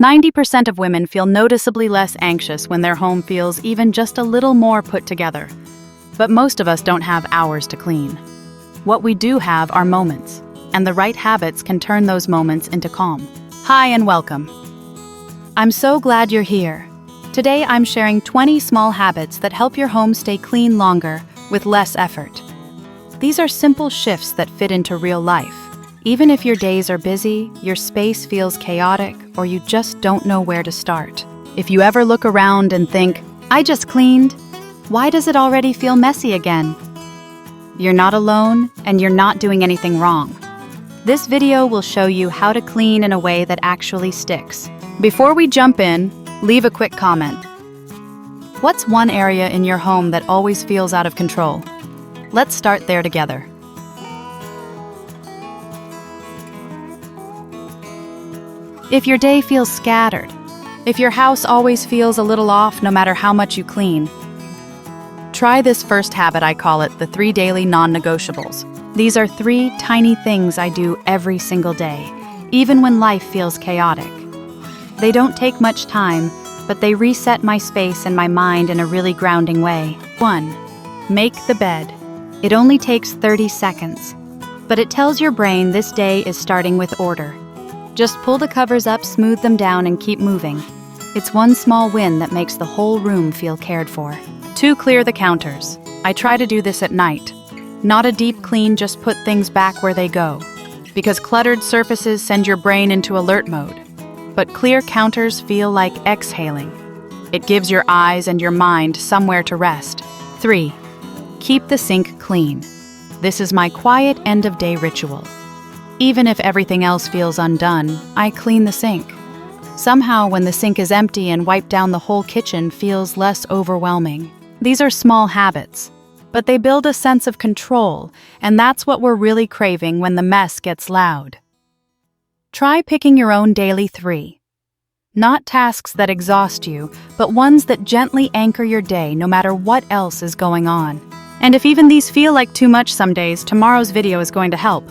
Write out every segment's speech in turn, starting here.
90% of women feel noticeably less anxious when their home feels even just a little more put together. But most of us don't have hours to clean. What we do have are moments, and the right habits can turn those moments into calm. Hi and welcome. I'm so glad you're here. Today I'm sharing 20 small habits that help your home stay clean longer with less effort. These are simple shifts that fit into real life. Even if your days are busy, your space feels chaotic, or you just don't know where to start. If you ever look around and think, I just cleaned, why does it already feel messy again? You're not alone, and you're not doing anything wrong. This video will show you how to clean in a way that actually sticks. Before we jump in, leave a quick comment. What's one area in your home that always feels out of control? Let's start there together. If your day feels scattered, if your house always feels a little off no matter how much you clean, try this first habit. I call it the 3 daily non-negotiables. These are 3 tiny things I do every single day, even when life feels chaotic. They don't take much time, but they reset my space and my mind in a really grounding way. 1. Make the bed. It only takes 30 seconds, but it tells your brain this day is starting with order. Just pull the covers up, smooth them down, and keep moving. It's one small win that makes the whole room feel cared for. 2. Clear the counters. I try to do this at night. Not a deep clean, just put things back where they go. Because cluttered surfaces send your brain into alert mode. But clear counters feel like exhaling. It gives your eyes and your mind somewhere to rest. 3. Keep the sink clean. This is my quiet end-of-day ritual. Even if everything else feels undone, I clean the sink. Somehow, when the sink is empty and wipe down the whole kitchen feels less overwhelming. These are small habits, but they build a sense of control, and that's what we're really craving when the mess gets loud. Try picking your own daily 3. Not tasks that exhaust you, but ones that gently anchor your day no matter what else is going on. And if even these feel like too much some days, tomorrow's video is going to help.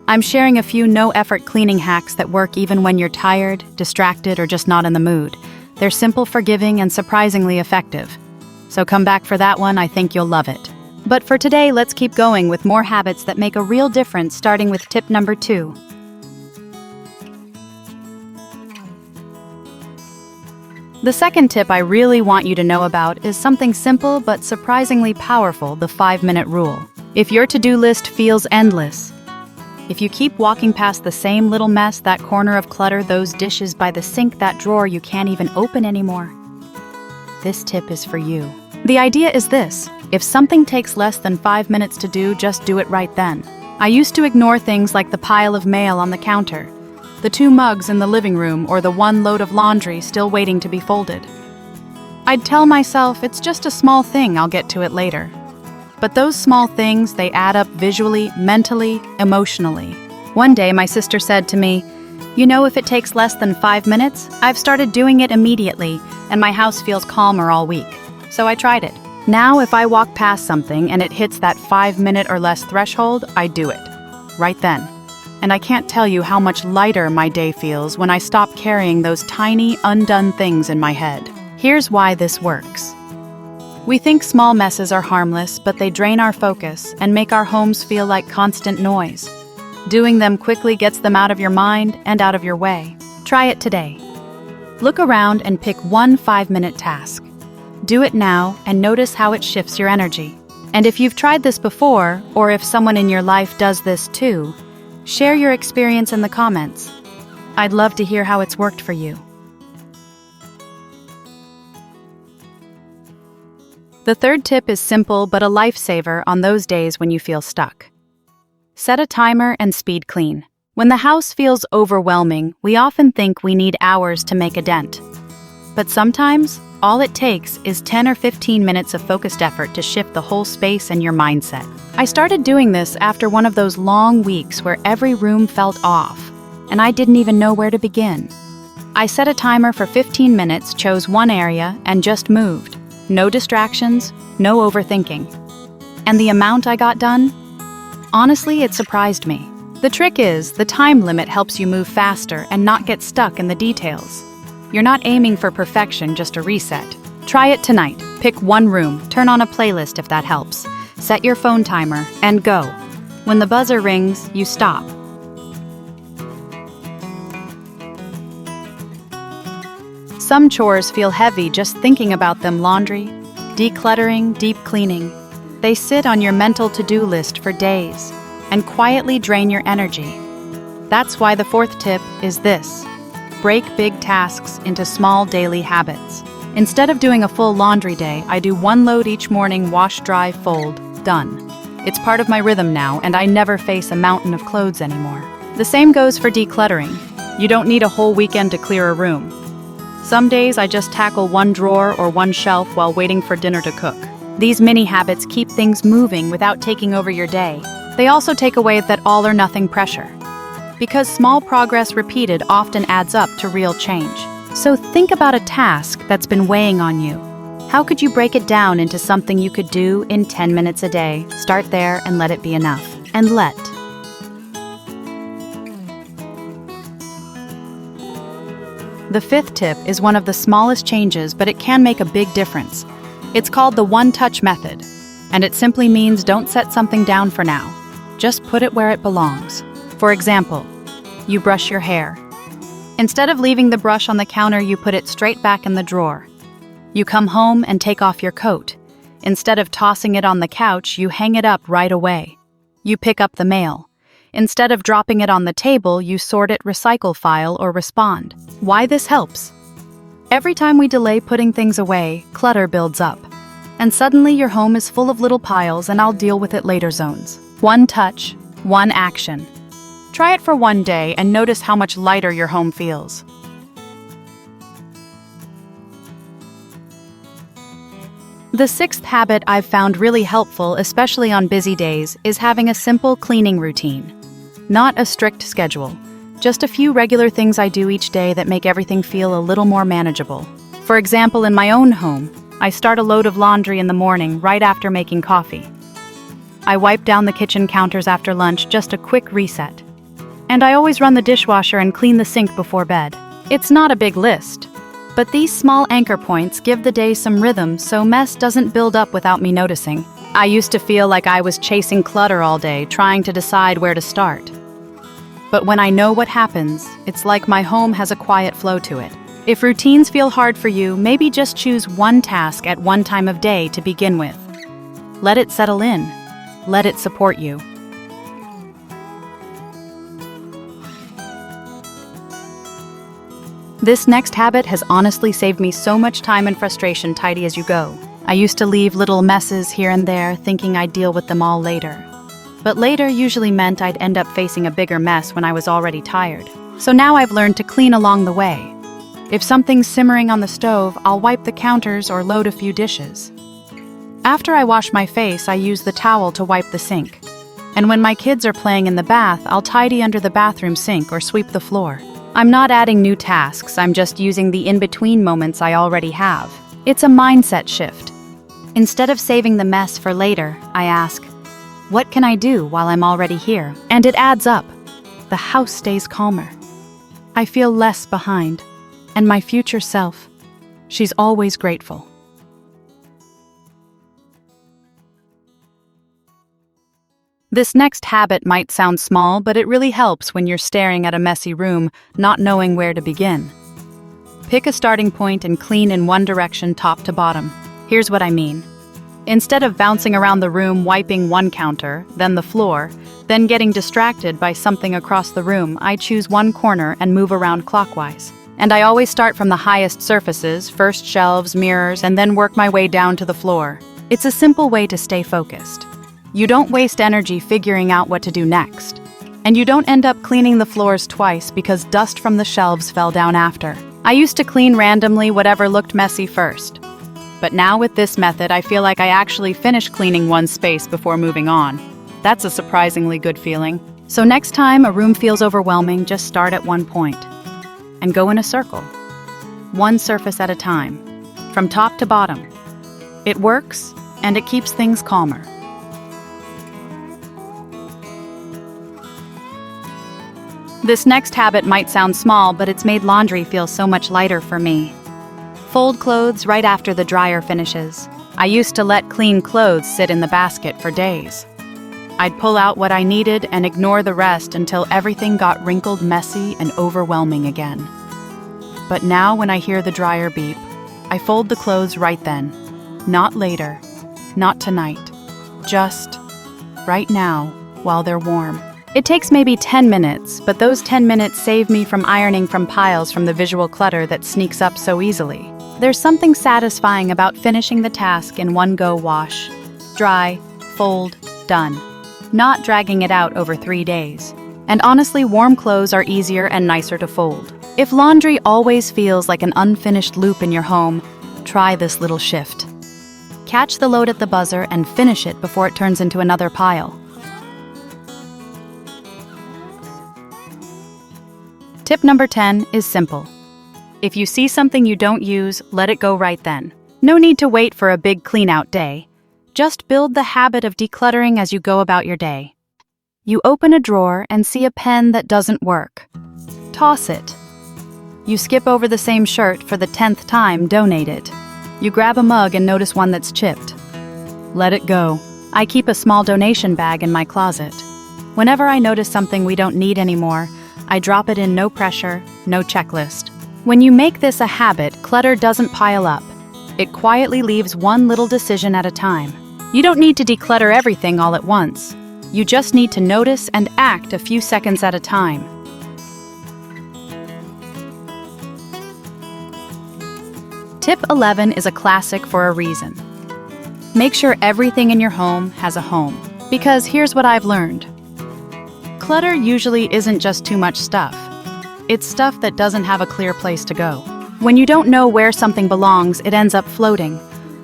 I'm sharing a few no-effort cleaning hacks that work even when you're tired, distracted, or just not in the mood. They're simple, forgiving, and surprisingly effective. So come back for that one, I think you'll love it. But for today, let's keep going with more habits that make a real difference, starting with tip number 2. The second tip I really want you to know about is something simple but surprisingly powerful, the 5-minute rule. If your to-do list feels endless, if you keep walking past the same little mess, that corner of clutter, those dishes by the sink, that drawer you can't even open anymore, this tip is for you. The idea is this: if something takes less than 5 minutes to do, just do it right then. I used to ignore things like the pile of mail on the counter, the 2 mugs in the living room, or the 1 load of laundry still waiting to be folded. I'd tell myself, it's just a small thing, I'll get to it later. But those small things, they add up visually, mentally, emotionally. One day my sister said to me, you know, if it takes less than 5 minutes, I've started doing it immediately, and my house feels calmer all week. So I tried it. Now if I walk past something and it hits that 5-minute or less threshold, I do it. Right then. And I can't tell you how much lighter my day feels when I stop carrying those tiny, undone things in my head. Here's why this works. We think small messes are harmless, but they drain our focus and make our homes feel like constant noise. Doing them quickly gets them out of your mind and out of your way. Try it today. Look around and pick one 5-minute task. Do it now and notice how it shifts your energy. And if you've tried this before, or if someone in your life does this too, share your experience in the comments. I'd love to hear how it's worked for you. The third tip is simple but a lifesaver on those days when you feel stuck. Set a timer and speed clean. When the house feels overwhelming, we often think we need hours to make a dent. But sometimes, all it takes is 10 or 15 minutes of focused effort to shift the whole space and your mindset. I started doing this after one of those long weeks where every room felt off, and I didn't even know where to begin. I set a timer for 15 minutes, chose one area, and just moved. No distractions, no overthinking. And the amount I got done? Honestly, it surprised me. The trick is, the time limit helps you move faster and not get stuck in the details. You're not aiming for perfection, just a reset. Try it tonight. Pick one room, turn on a playlist if that helps. Set your phone timer, and go. When the buzzer rings, you stop. Some chores feel heavy just thinking about them: laundry, decluttering, deep cleaning. They sit on your mental to-do list for days and quietly drain your energy. That's why the fourth tip is this: break big tasks into small daily habits. Instead of doing a full laundry day, I do one load each morning: wash, dry, fold, done. It's part of my rhythm now, and I never face a mountain of clothes anymore. The same goes for decluttering. You don't need a whole weekend to clear a room. Some days I just tackle one drawer or one shelf while waiting for dinner to cook. These mini habits keep things moving without taking over your day. They also take away that all or nothing pressure, because small progress repeated often adds up to real change. So think about a task that's been weighing on you. How could you break it down into something you could do in 10 minutes a day? Start there and let it be enough. And let. The fifth tip is one of the smallest changes, but it can make a big difference. It's called the one-touch method, and it simply means don't set something down for now. Just put it where it belongs. For example, you brush your hair. Instead of leaving the brush on the counter, you put it straight back in the drawer. You come home and take off your coat. Instead of tossing it on the couch, you hang it up right away. You pick up the mail. Instead of dropping it on the table, you sort it, recycle, file, or respond. Why this helps? Every time we delay putting things away, clutter builds up. And suddenly your home is full of little piles and I'll deal with it later zones. One touch, one action. Try it for one day and notice how much lighter your home feels. The sixth habit I've found really helpful, especially on busy days, is having a simple cleaning routine. Not a strict schedule, just a few regular things I do each day that make everything feel a little more manageable. For example, in my own home, I start a load of laundry in the morning right after making coffee. I wipe down the kitchen counters after lunch, just a quick reset. And I always run the dishwasher and clean the sink before bed. It's not a big list, but these small anchor points give the day some rhythm so mess doesn't build up without me noticing. I used to feel like I was chasing clutter all day, trying to decide where to start. But when I know what happens, it's like my home has a quiet flow to it. If routines feel hard for you, maybe just choose one task at one time of day to begin with. Let it settle in. Let it support you. This next habit has honestly saved me so much time and frustration. Tidy as you go. I used to leave little messes here and there, thinking I'd deal with them all later. But later usually meant I'd end up facing a bigger mess when I was already tired. So now I've learned to clean along the way. If something's simmering on the stove, I'll wipe the counters or load a few dishes. After I wash my face, I use the towel to wipe the sink. And when my kids are playing in the bath, I'll tidy under the bathroom sink or sweep the floor. I'm not adding new tasks, I'm just using the in-between moments I already have. It's a mindset shift. Instead of saving the mess for later, I ask, what can I do while I'm already here? And it adds up. The house stays calmer. I feel less behind. And my future self, she's always grateful. This next habit might sound small, but it really helps when you're staring at a messy room, not knowing where to begin. Pick a starting point and clean in one direction, top to bottom. Here's what I mean. Instead of bouncing around the room, wiping one counter, then the floor, then getting distracted by something across the room, I choose one corner and move around clockwise. And I always start from the highest surfaces, first shelves, mirrors, and then work my way down to the floor. It's a simple way to stay focused. You don't waste energy figuring out what to do next. And you don't end up cleaning the floors twice because dust from the shelves fell down after. I used to clean randomly whatever looked messy first. But now with this method, I feel like I actually finish cleaning one space before moving on. That's a surprisingly good feeling. So next time a room feels overwhelming, just start at one point and go in a circle, one surface at a time, from top to bottom. It works, and it keeps things calmer. This next habit might sound small, but it's made laundry feel so much lighter for me. Fold clothes right after the dryer finishes. I used to let clean clothes sit in the basket for days. I'd pull out what I needed and ignore the rest until everything got wrinkled, messy, and overwhelming again. But now when I hear the dryer beep, I fold the clothes right then. Not later, not tonight, just right now while they're warm. It takes maybe 10 minutes, but those 10 minutes save me from ironing from piles from the visual clutter that sneaks up so easily. There's something satisfying about finishing the task in one go: wash, dry, fold, done. Not dragging it out over 3 days. And honestly, warm clothes are easier and nicer to fold. If laundry always feels like an unfinished loop in your home, try this little shift. Catch the load at the buzzer and finish it before it turns into another pile. Tip number 10 is simple. If you see something you don't use, let it go right then. No need to wait for a big clean-out day. Just build the habit of decluttering as you go about your day. You open a drawer and see a pen that doesn't work. Toss it. You skip over the same shirt for the 10th time, donate it. You grab a mug and notice one that's chipped. Let it go. I keep a small donation bag in my closet. Whenever I notice something we don't need anymore, I drop it in, no pressure, no checklist. When you make this a habit, clutter doesn't pile up. It quietly leaves one little decision at a time. You don't need to declutter everything all at once. You just need to notice and act a few seconds at a time. Tip 11 is a classic for a reason. Make sure everything in your home has a home. Because here's what I've learned. Clutter usually isn't just too much stuff. It's stuff that doesn't have a clear place to go. When you don't know where something belongs, it ends up floating.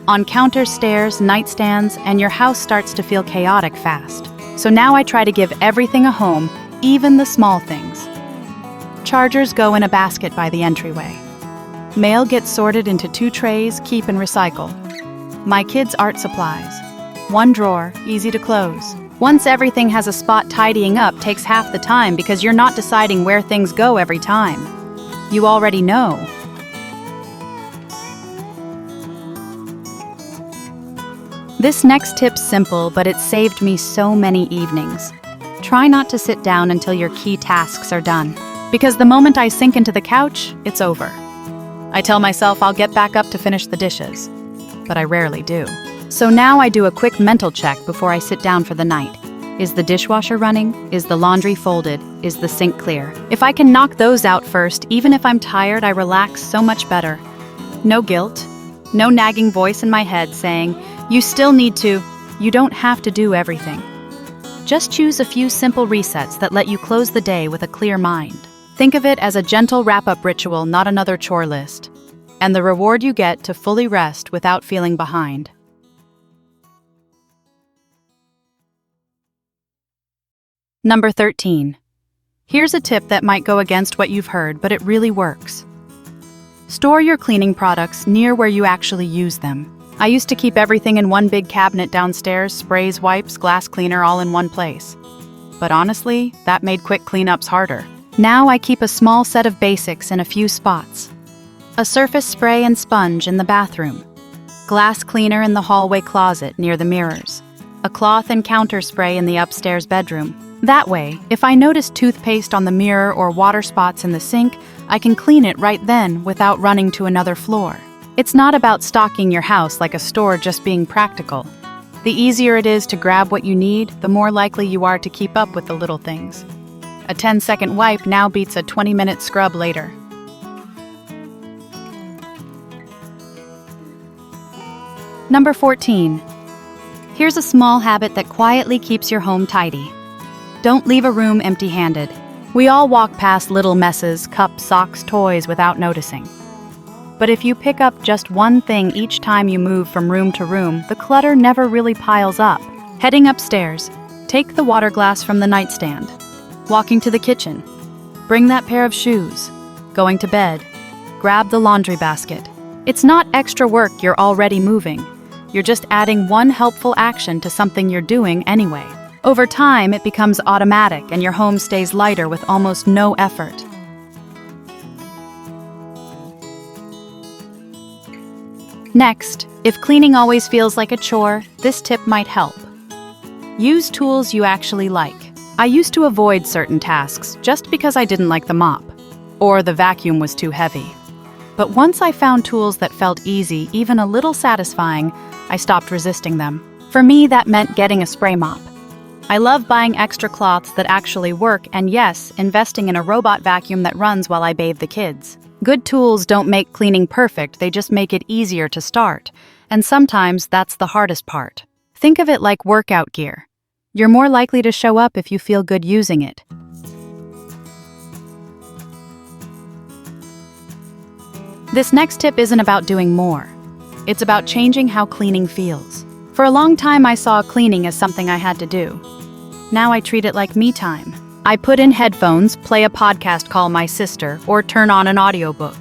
On counters, stairs, nightstands, and your house starts to feel chaotic fast. So now I try to give everything a home, even the small things. Chargers go in a basket by the entryway. Mail gets sorted into 2 trays, keep and recycle. My kids' art supplies. 1 drawer, easy to close. Once everything has a spot, tidying up takes half the time because you're not deciding where things go every time. You already know. This next tip's simple, but it's saved me so many evenings. Try not to sit down until your key tasks are done, because the moment I sink into the couch, it's over. I tell myself I'll get back up to finish the dishes, but I rarely do. So now I do a quick mental check before I sit down for the night. Is the dishwasher running? Is the laundry folded? Is the sink clear? If I can knock those out first, even if I'm tired, I relax so much better. No guilt, no nagging voice in my head saying, you still need to, you don't have to do everything. Just choose a few simple resets that let you close the day with a clear mind. Think of it as a gentle wrap-up ritual, not another chore list. And the reward you get to fully rest without feeling behind. Number 13. Here's a tip that might go against what you've heard, but it really works. Store your cleaning products near where you actually use them. I used to keep everything in one big cabinet downstairs, sprays, wipes, glass cleaner, all in one place. But honestly, that made quick cleanups harder. Now I keep a small set of basics in a few spots. A surface spray and sponge in the bathroom. Glass cleaner in the hallway closet near the mirrors. A cloth and counter spray in the upstairs bedroom. That way, if I notice toothpaste on the mirror or water spots in the sink, I can clean it right then without running to another floor. It's not about stocking your house like a store, just being practical. The easier it is to grab what you need, the more likely you are to keep up with the little things. A 10-second wipe now beats a 20-minute scrub later. Number 14. Here's a small habit that quietly keeps your home tidy. Don't leave a room empty-handed. We all walk past little messes, cups, socks, toys without noticing. But if you pick up just one thing each time you move from room to room, the clutter never really piles up. Heading upstairs, take the water glass from the nightstand. Walking to the kitchen, bring that pair of shoes. Going to bed, grab the laundry basket. It's not extra work, you're already moving. You're just adding one helpful action to something you're doing anyway. Over time, it becomes automatic and your home stays lighter with almost no effort. Next, if cleaning always feels like a chore, this tip might help. Use tools you actually like. I used to avoid certain tasks just because I didn't like the mop, or the vacuum was too heavy. But once I found tools that felt easy, even a little satisfying, I stopped resisting them. For me, that meant getting a spray mop. I love buying extra cloths that actually work and, yes, investing in a robot vacuum that runs while I bathe the kids. Good tools don't make cleaning perfect, they just make it easier to start. And sometimes that's the hardest part. Think of it like workout gear. You're more likely to show up if you feel good using it. This next tip isn't about doing more. It's about changing how cleaning feels. For a long time, I saw cleaning as something I had to do. Now I treat it like me time. I put in headphones, play a podcast, call my sister, or turn on an audiobook.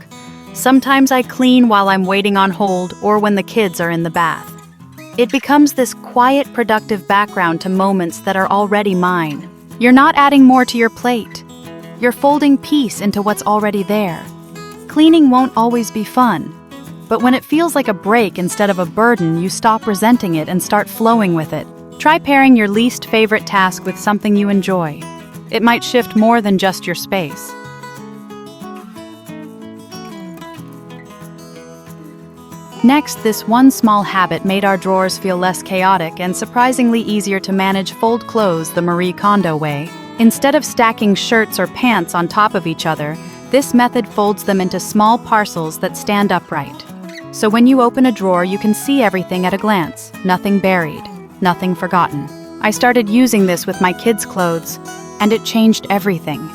Sometimes I clean while I'm waiting on hold or when the kids are in the bath. It becomes this quiet, productive background to moments that are already mine. You're not adding more to your plate. You're folding peace into what's already there. Cleaning won't always be fun, but when it feels like a break instead of a burden, you stop resenting it and start flowing with it. Try pairing your least favorite task with something you enjoy. It might shift more than just your space. Next, this one small habit made our drawers feel less chaotic and surprisingly easier to manage. Fold clothes the Marie Kondo way. Instead of stacking shirts or pants on top of each other, this method folds them into small parcels that stand upright. So when you open a drawer, you can see everything at a glance, nothing buried, nothing forgotten. I started using this with my kids' clothes, and it changed everything.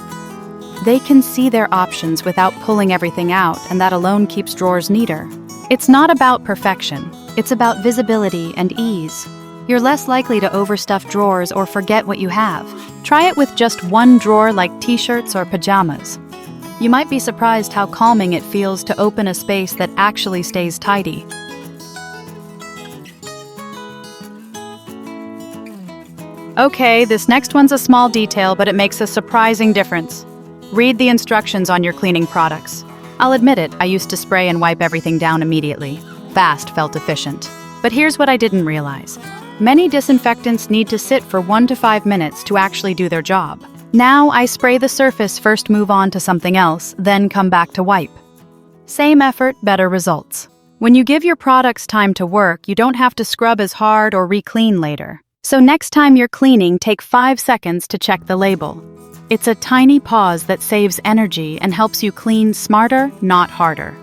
They can see their options without pulling everything out, and that alone keeps drawers neater. It's not about perfection, it's about visibility and ease. You're less likely to overstuff drawers or forget what you have. Try it with just one drawer like t-shirts or pajamas. You might be surprised how calming it feels to open a space that actually stays tidy. Okay, this next one's a small detail, but it makes a surprising difference. Read the instructions on your cleaning products. I'll admit it, I used to spray and wipe everything down immediately. Fast felt efficient. But here's what I didn't realize. Many disinfectants need to sit for 1 to 5 minutes to actually do their job. Now I spray the surface, first move on to something else, then come back to wipe. Same effort, better results. When you give your products time to work, you don't have to scrub as hard or re-clean later. So next time you're cleaning, take 5 seconds to check the label. It's a tiny pause that saves energy and helps you clean smarter, not harder.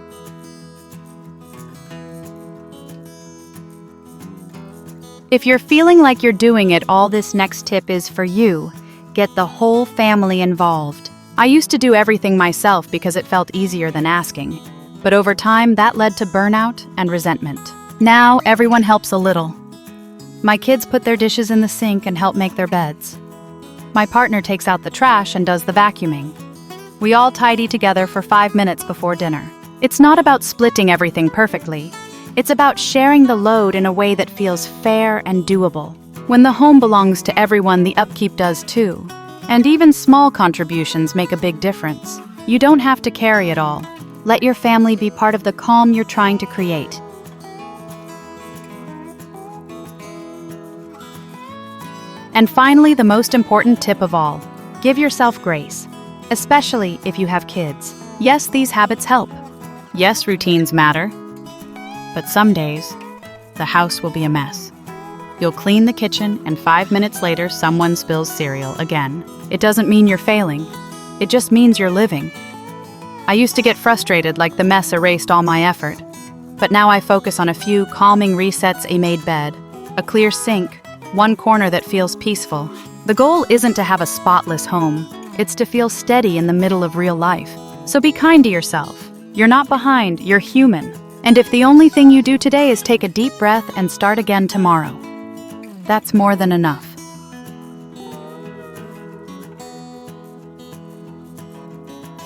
If you're feeling like you're doing it all, this next tip is for you. Get the whole family involved. I used to do everything myself because it felt easier than asking. But over time, that led to burnout and resentment. Now, everyone helps a little. My kids put their dishes in the sink and help make their beds. My partner takes out the trash and does the vacuuming. We all tidy together for 5 minutes before dinner. It's not about splitting everything perfectly. It's about sharing the load in a way that feels fair and doable. When the home belongs to everyone, the upkeep does too. And even small contributions make a big difference. You don't have to carry it all. Let your family be part of the calm you're trying to create. And finally, the most important tip of all, give yourself grace, especially if you have kids. Yes, these habits help. Yes, routines matter. But some days, the house will be a mess. You'll clean the kitchen, and 5 minutes later, someone spills cereal again. It doesn't mean you're failing. It just means you're living. I used to get frustrated like the mess erased all my effort. But now I focus on a few calming resets: a made bed, a clear sink, one corner that feels peaceful. The goal isn't to have a spotless home. It's to feel steady in the middle of real life. So be kind to yourself. You're not behind, you're human. And if the only thing you do today is take a deep breath and start again tomorrow, that's more than enough.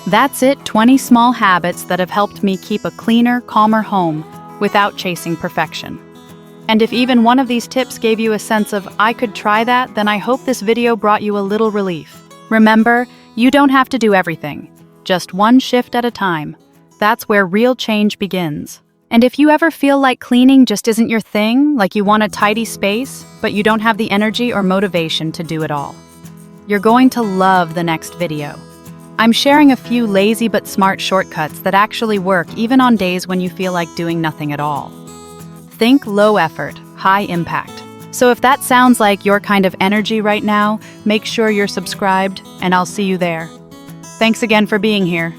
That's it, 20 small habits that have helped me keep a cleaner, calmer home without chasing perfection. And if even one of these tips gave you a sense of, I could try that, then I hope this video brought you a little relief. Remember, you don't have to do everything. Just one shift at a time. That's where real change begins. And if you ever feel like cleaning just isn't your thing, like you want a tidy space, but you don't have the energy or motivation to do it all, you're going to love the next video. I'm sharing a few lazy but smart shortcuts that actually work even on days when you feel like doing nothing at all. Think low effort, high impact. So if that sounds like your kind of energy right now, make sure you're subscribed, and I'll see you there. Thanks again for being here.